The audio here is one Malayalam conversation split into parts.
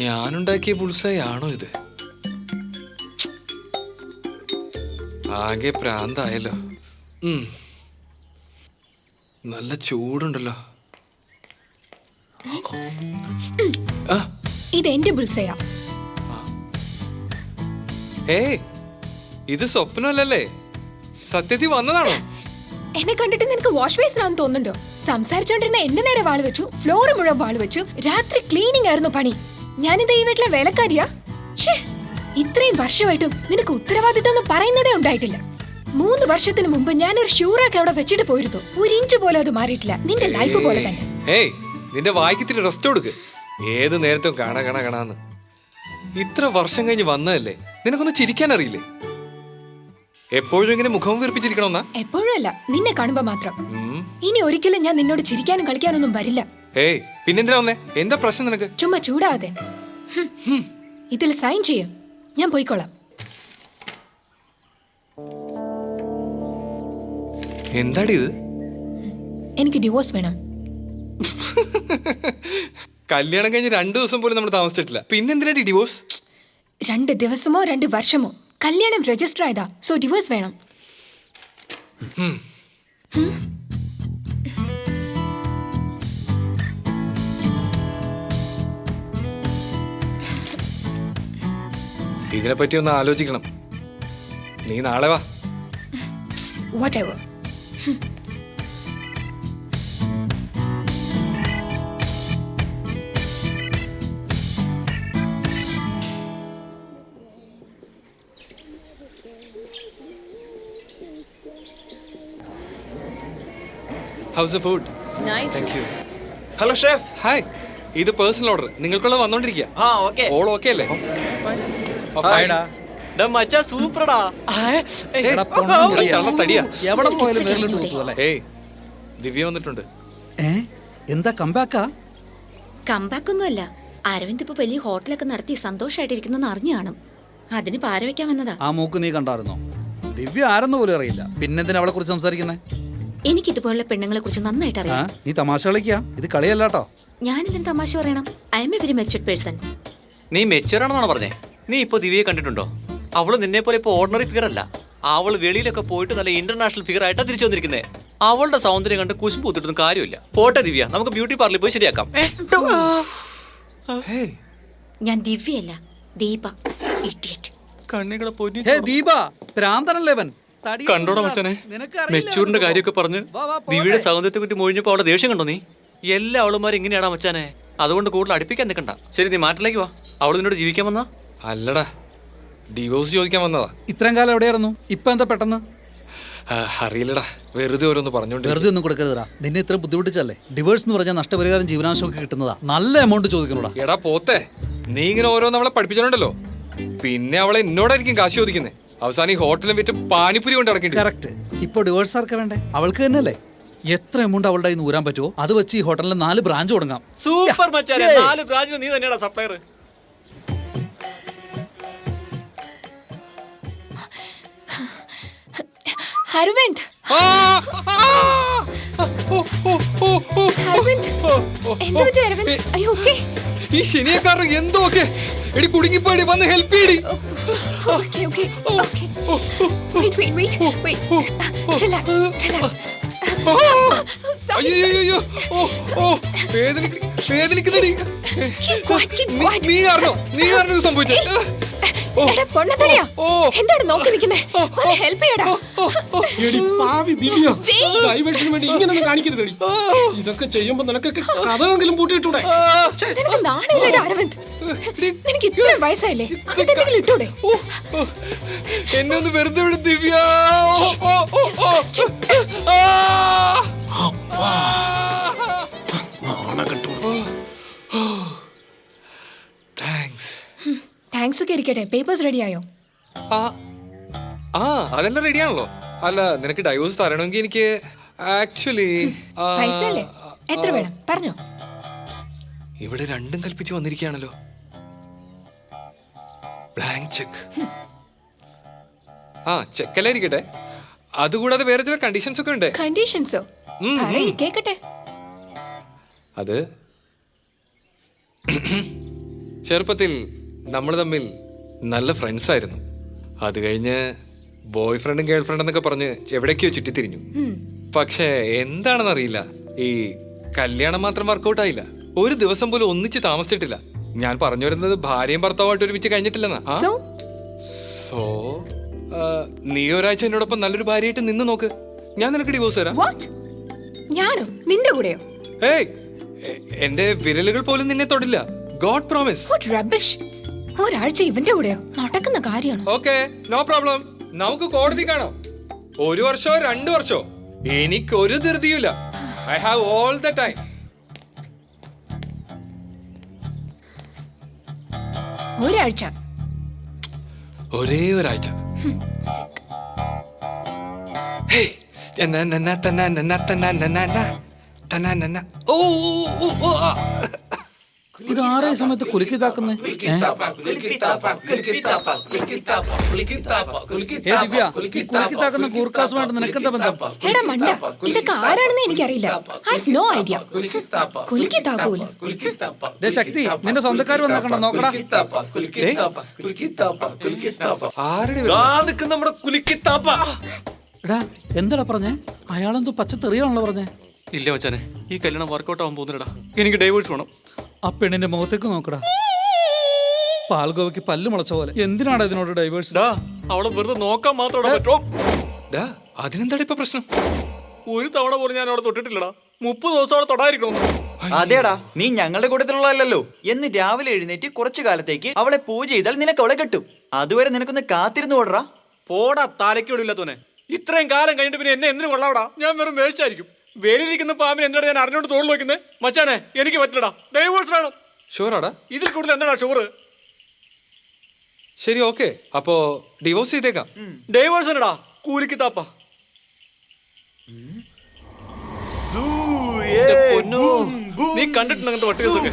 ഞാനുണ്ടാക്കിയ ബുൾസായി ആണോ ഇത്? ആകെ പ്രാന്തായല്ലോ. നല്ല ചൂടുണ്ടല്ലോ. ഇത് എന്റെ ബുൾസയാ. ഏയ്, ഇത് സ്വപ്നമല്ലല്ലേ, സത്യത്തിൽ വന്നതാണോ? എന്നെ കണ്ടിട്ട് നിനക്ക് വാഷ് ബേസിനാന്ന് തോന്നുന്നുണ്ടോ? സംസാരിച്ചോണ്ടിരുന്ന എന്റെ നേരെ വാള് വെച്ചു, ഫ്ലോർ മുഴുവൻ വാള് വെച്ചു. രാത്രി ക്ലീനിങ് ആയിരുന്നു പണി. ഞാനിത് ഈ വീട്ടിലെ വേലക്കാരിയാ. ഇത്രയും വർഷമായിട്ടും നിനക്ക് ഉത്തരവാദിത്തം എന്ന് പറയുന്നതേ ഉണ്ടായിട്ടില്ല. 3 വർഷത്തിന് മുമ്പ് ഞാനൊരു ഷൂറാക്ക് അവിടെ വെച്ചിട്ട് പോയിരുന്നു. 1 ഇഞ്ച് പോലും അത് മാറിയിട്ടില്ല. നിന്റെ ലൈഫ് പോലെ തന്നെ. ഏയ്, നിന്റെ വായിക്കത്തിന് റെസ്റ്റ് കൊടുക്ക്. ഏത് നേരത്തും കാണാന്ന്. ഇത്ര വർഷം കഴിഞ്ഞ് വന്നതല്ലേ, നിനക്കൊന്ന് ചിരിക്കാൻ അറിയില്ലേ? എപ്പോഴും ഇങ്ങനെ മുഖം വീർപ്പിച്ചിരിക്കണമെന്നാ? എപ്പോഴും അല്ല, നിന്നെ കാണുമ്പോ മാത്രം. ഇനി ഒരിക്കലും ഞാൻ നിന്നോട് ചിരിക്കാനും കളിക്കാനൊന്നും വരില്ല. ഏയ്, പിന്നെന്തിനാ വന്നേ? എന്താ പ്രശ്നം നിനക്ക്? ചുമ്മാ ചൂടാതെ. ഇതിൽ സൈൻ ചെയ്യും, ഞാൻ പോയിക്കോളാം. എന്താടി ഇത്? എനിക്ക് ഡിവോഴ്സ് വേണം. കല്യാണം കഴിഞ്ഞ് 2 ദിവസം പോലും നമ്മൾ താമസിച്ചിട്ടില്ല, പിന്നെന്തിനാടി ഡിവോഴ്സ്? 2 ദിവസമോ 2 വർഷമോ കല്യാണം രജിസ്റ്റർ ആയതാ. സോ ഡിവോഴ്സ് വേണം. ഇതിനെപ്പറ്റി ഒന്ന് ആലോചിക്കണം. നീ നാളെ വാ. Whatever. How's the food? Nice. Thank you. Hello chef. Hi, ഇത് പേഴ്സണൽ ഓർഡർ. നിങ്ങൾക്കുള്ള വന്നോണ്ടിരിക്കുക. ഓക്കേ. ഓൾ ഓക്കേ അല്ലേ? മച്ചാ സൂപ്പർടാ. എവിടെ പോയാലും നേരിട്ട് കൂട്ടുവല്ലേ? ഏയ്, ദിവ്യ വന്നിട്ടുണ്ട്. എന്താ കമ്പാക്കാ? കമ്പാക്ക് ഒന്നുമല്ല. അരവിന്ദ് ഇപ്പൊ വലിയ ഹോട്ടലൊക്കെ നടത്തി സന്തോഷമായിട്ടിരിക്കുന്നു അറിഞ്ഞു കാണും. അതിന് പാര വെക്കാൻ വന്നതാ. ആ മൂക്ക് നീ കണ്ടായിരുന്നോ? ദിവ്യ ആരെന്ന് പോലും അറിയില്ല, പിന്നെന്തിനാ അവളെ കുറിച്ച് സംസാരിക്കുന്നേ? എനിക്ക് ഇതുപോലുള്ള പെണ്ണുങ്ങളെ കുറിച്ച് നന്നായിട്ട് അറിയാം. നീ തമാശ കളിക്കാ, ഇത് കളിയല്ലാട്ടോ. ഞാൻ ഇതിന് തമാശ പറയണം? I M A very matured person. നീ മെച്ചൂറാണെന്നാണോ പറഞ്ഞേ? നീ ഇപ്പൊ ദിവ്യയെ കണ്ടിട്ടുണ്ടോ? അവള് നിന്നെ പോലെ ഇപ്പൊ ഓർഡിനറി ഫിഗർ അല്ല. അവള് വെളിയിലൊക്കെ പോയിട്ട് നല്ല ഇന്റർനാഷണൽ ഫിഗർ ആയിട്ടാ തിരിച്ചു വന്നിരിക്കുന്നത്. അവളുടെ സൗന്ദര്യം കണ്ട് കുശുമ്പ് കൂത്തിട്ടൊന്നും കാര്യമില്ല. പോട്ടെ ദിവ്യ, നമുക്ക് ബ്യൂട്ടി പാർലറിൽ പോയി ശരിയാക്കാം. ഞാൻ ദിവ്യയല്ല, ദീപ. ഇഡിയറ്റ്. കണ്ണികളെ പോയി ദീപ പ്രാന്തനല്ലേവൻ. കണ്ടോടാ മച്ചാനെ, മെച്ചൂറിന്റെ കാര്യമൊക്കെ പറഞ്ഞ് ദിവ്യയുടെ സൗന്ദര്യത്തെ കുറിച്ച് മൊഴിഞ്ഞപ്പോ അവളുടെ ദേഷ്യം കണ്ടോ നീ? എല്ലാ അവളുമാരും ഇങ്ങനെയാടാ മച്ചാനെ. അതുകൊണ്ട് കൂടുതൽ അടുപ്പിക്കാൻ നിൽക്കണ്ട. ശരി, നീ മാറ്റിലേക്ക് വാ. അവള് നിന്നോട് ജീവിക്കാൻ വന്നാ? അല്ലടാ, ഡിവോഴ്സ് ചോദിക്കാൻ വന്നതാ. ഇത്രയും കാലം എവിടെയായിരുന്നു? ഇപ്പൊ എന്താ പെട്ടെന്ന്? അറിയില്ലടാ, വെറുതെ ഓരോന്ന് പറഞ്ഞോണ്ട്. വെറുതെ ഒന്നും കൊടുക്കരുതാ. നിന്നെ ഇത്ര ബുദ്ധിമുട്ടിച്ചല്ലേ? ഡിവോഴ്സ് എന്ന് പറഞ്ഞാൽ നഷ്ടപരിഹാരം ജീവനാംശമൊക്കെ കിട്ടുന്നതാ. നല്ല എമൗണ്ട് ചോദിക്കണോടാ. എടാ പോത്തെ, നീ ഇങ്ങനെ ഓരോന്ന് അവളെ പഠിപ്പിച്ചോണ്ടല്ലോ, പിന്നെ അവളെ എന്നോടായിരിക്കും കാശ് ചോദിക്കുന്നത്. അവസാനം ഈ ഹോട്ടലും വിറ്റ് പാനിപ്പുരി കൊണ്ട് നടക്കേണ്ടി. കറക്റ്റ്. ഇപ്പൊ ഡിവോഴ്സ് ആർക്കാ വേണ്ടേ? അവൾക്ക് തന്നെയല്ലേ? എത്ര എമൗണ്ട് അവളുടെ കയ്യിൽ നിന്ന് ഊരാൻ പറ്റുമോ അത് വെച്ച് ഈ ഹോട്ടലിൽ 4 ബ്രാഞ്ച് തുടങ്ങാം. സൂപ്പർ മച്ചാനെ, 4 ബ്രാഞ്ച് നീ തന്നെയാടാ സപ്ലയർ. അരവിന്ദ്, എന്താ പറ്റി അരവിന്ദ്? അയ്യോ, ഓക്കേ? ഈ ശനിയക്കാരൻ എന്തോ ഒക്കെ എടി കുടുങ്ങിപ്പോയി, വന്ന് ഹെൽപ്പ് ചെയ്യടി. Okay okay okay. Wait. Relax. അയ്യോ, വേദനിക്കുന്നടി. നീ കാരണം സംഭവിച്ചേ. എടാ പൊണ്ണത്തലയാ, ഓ. എന്താണ് നോക്കി നിൽക്കുന്നേ? ഒന്ന് ഹെൽപ്പ് ചെയ്യടാ. എടി പാവി ദിവ്യ, Wait. ഡൈവേഷന് വേണ്ടി ഇങ്ങനൊന്നും കാണിക്കരുതെടി. ഇതൊക്കെ ചെയ്യുമ്പോ നിനക്കൊക്കെ കഥമെങ്കിലും പൂട്ടിയിട്ടൂടെ? നിനക്ക് നാണില്ലടാ അരവിന്ദ്. നിനക്ക് ഇത്ര വയസ്സായില്ലേ, അങ്ങനെ എന്തെങ്കിലും ഇട്ടൂടെ? എന്നെ ഒന്ന് വെറുതെ വിടും ദിവ്യ. താങ്ക്സ്. താങ്ക്സ് ഒക്കെ ഇരിക്കട്ടെ, പേപ്പേഴ്സ് റെഡിയായോ? അതെല്ലാം റെഡിയാണല്ലോ. അല്ല, നിനക്ക് ഡൈവോഴ്സ് തരണമെങ്കിൽ എനിക്ക് ആക്ച്വലി പൈസ അല്ലേ? എത്ര വേണം പറഞ്ഞോ. ഇവിടെ രണ്ടും കൽപ്പിച്ച് വന്നിരിക്കുകയാണല്ലോ. Blank cheque. ചെക്കല്ലേ ഇരിക്കട്ടെ. അതുകൂടാതെ വേറെ ചില കണ്ടീഷൻസ് ഒക്കെ ഉണ്ട്. കണ്ടീഷൻസോ? പറയ് കേക്കട്ടെ. അത് ചെറുപ്പത്തിൽ നമ്മൾ തമ്മിൽ നല്ല ഫ്രണ്ട്സ് ആയിരുന്നു. അത് കഴിഞ്ഞ് ബോയ് ഫ്രണ്ടും ഗേൾ ഫ്രണ്ട് എന്നൊക്കെ പറഞ്ഞ് എവിടേക്കോ ചുറ്റിത്തിരിഞ്ഞു. പക്ഷേ എന്താണെന്നറിയില്ല, ഈ കല്യാണം മാത്രം വർക്കൗട്ട് ആയില്ല. ഒരു ദിവസം പോലും ഒന്നിച്ച് താമസിച്ചിട്ടില്ല. ഞാൻ പറഞ്ഞു വരുന്നത് ഭാര്യയും ഭർത്താവുമായിട്ട് ഒരുമിച്ച് കഴിഞ്ഞിട്ടില്ലെന്നാ. സോ നീ ഒരാഴ്ച എന്നോടൊപ്പം നല്ലൊരു ഭാര്യയായിട്ട് നിന്ന് നോക്ക്. ഞാൻ നിനക്ക് ഡിവോഴ്സ് തരാം. വാട്ട്? ഞാനോ? നിന്റെ കൂടെയോ? ഏയ്, എന്റെ വിരലുകൾ പോലും നിന്നെ തൊടില്ല. God promise. What rubbish. ഒരാഴ്ച ഇവന്റെ കൂടെയോ? നടക്കുന്ന കാര്യമാണോ? Okay, no problem. നമുക്ക് കോടതി കാണാം. 1 വർഷോ 2 വർഷോ എനിക്കൊരു ധൃതിയില്ല. I have all the time. ഒരാഴ്ച? ഒരേ ഒരാഴ്ച. ഹേയ്, തനനന തനനന തനനന തനനന. ഓ ഓ ഓ ആ. ഇത് ആറേ സമയത്ത് കുലുക്കിതാക്കുന്നേ? ദിവ്യ, ഈ കുലുക്കിത്താക്കുന്ന ഗൂർഖാസുമായിട്ട് നിനക്കെന്താ ബന്ധം? എടാ മണ്ട, ഇതൊക്കെ ആരാണെന്ന് എനിക്കറിയില്ല. I have no idea. കുലുക്കി താക്കൂല. ദേ ശക്തി, നിന്റെ സ്വന്തക്കാർ വന്നേക്കണ്ട, നോക്കടാ. ആരുടെ നമ്മുടെ കുലുക്കിത്താപ്പ. എടാ എന്താടാ പറഞ്ഞേ? അയാളെന്തോ പച്ചത്തെറിയാണല്ലോ പറഞ്ഞേ. ഇല്ല മച്ചാനെ, ഈ കല്യാണം വർക്കൗട്ട് ആവാൻ പോകുന്നില്ലടാ. എനിക്ക് ഡൈവേഴ്സ് വേണം. ആ പെണ്ണിന്റെ മുഖത്തേക്ക് നോക്കടാ. പാൽഗോവയ്ക്ക് പല്ല് മുളച്ച പോലെ. എന്തിനാണ് ഇതിനോട് ഡൈവേഴ്സ്? അവളെ വെറുതെ നോക്കാൻ മാത്രം പറ്റുമോ? അതിനെന്താ ഇപ്പൊ പ്രശ്നം? ഒരു തവണ പോലും ഞാൻ അവിടെ തൊട്ടിട്ടില്ലടാ. 30 ദിവസം അവിടെ തൊടായിരിക്കണം. അതേടാ, നീ ഞങ്ങളുടെ കൂട്ടത്തിലുള്ളതല്ലോ. എന്ന് രാവിലെ എഴുന്നേറ്റ് കുറച്ചു കാലത്തേക്ക് അവളെ പൂജ ചെയ്താൽ നിനക്ക് അവളെ കിട്ടും. അതുവരെ നിനക്കൊന്ന് കാത്തിരുന്നു ഓടറാ. പോടാ തലയ്ക്കോടില്ലാത്തോനെ. ഇത്രയും കാലം കഴിഞ്ഞിട്ട് പിന്നെ എന്നെ എന്തിനു കൊള്ളാവടാ? ഞാൻ വെറും വേസ്റ്റ് ആയിരിക്കും. വെളിയിലിരിക്കുന്ന പാമ്പിന് എന്താണ് ഞാൻ അറിഞ്ഞോണ്ട് തോളിൽ വെക്കുന്നത്? മച്ചാനെ, എനിക്ക് പറ്റില്ലടാ. ഡൈവോഴ്സ് വേണം. ഷുവറാടാ? ഇതിൽ കൂടുതൽ എന്താടാ ഷുവർ? ശരി, ഓക്കെ. അപ്പോ ഡിവോഴ്സ് ചെയ്തേക്കാം. ഡൈവോഴ്സ് എന്നടാ കൂലിക്കിത്താപ്പ. നീ കണ്ടിട്ടുണ്ട് അങ്ങനത്തെ വട്ടി കേസൊക്കെ?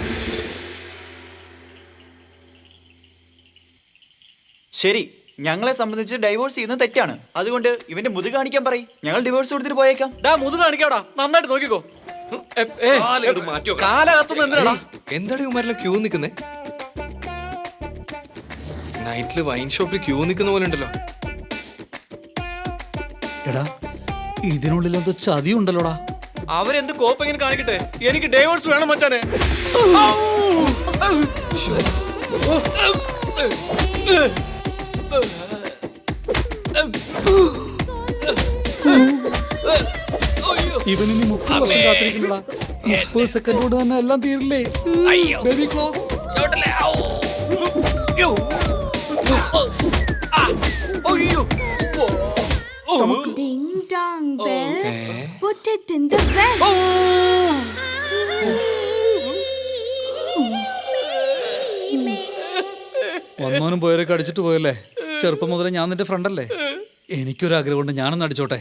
ശരി, ഞങ്ങളെ സംബന്ധിച്ച് ഡൈവോഴ്സ് ചെയ്യുന്നത് തെറ്റാണ്. അതുകൊണ്ട് ഇവന്റെ മുതു കാണിക്കാൻ പറയും. ഞങ്ങൾ ഡിവോഴ്സ് കൊടുത്തിട്ട് പോയേക്കാം. മുതു കാണിക്കാടാ, നന്നായിട്ട് നോക്കിക്കോ. കാലകത്തുന്ന എന്തിനാടാ? എന്താണ് ഇവന്മാരെല്ലാം ക്യൂ നിൽക്കുന്നേ? നൈറ്റില് വൈൻ ഷോപ്പിൽ ക്യൂ നിൽക്കുന്ന പോലെ ഉണ്ടല്ലോ. എടാ, ഇതിനുള്ളിൽ എന്തോ ചതി ഉണ്ടല്ലോടാ. അവരെന്ത് കോപ്പെങ്കിലും കാണിക്കട്ടെ, എനിക്ക് ഡൈവോഴ്സ് വേണം മച്ചാനെ. ഇവനിനി 30 വർഷം കാത്തിരിക്കുന്നടാ. 30 സെക്കൻഡ് കൊണ്ട് തന്നെ എല്ലാം തീരില്ലേ? Baby close. Ding dong bell, put it in the well. വന്നോനും പോയവരൊക്കെ അടിച്ചിട്ട് പോയല്ലേ. ചെറുപ്പം മുതലേ ഞാൻ നിന്റെ ഫ്രണ്ടല്ലേ. എനിക്കൊരു ആഗ്രഹമുണ്ട്, ഞാനൊന്ന് അടിച്ചോട്ടെ.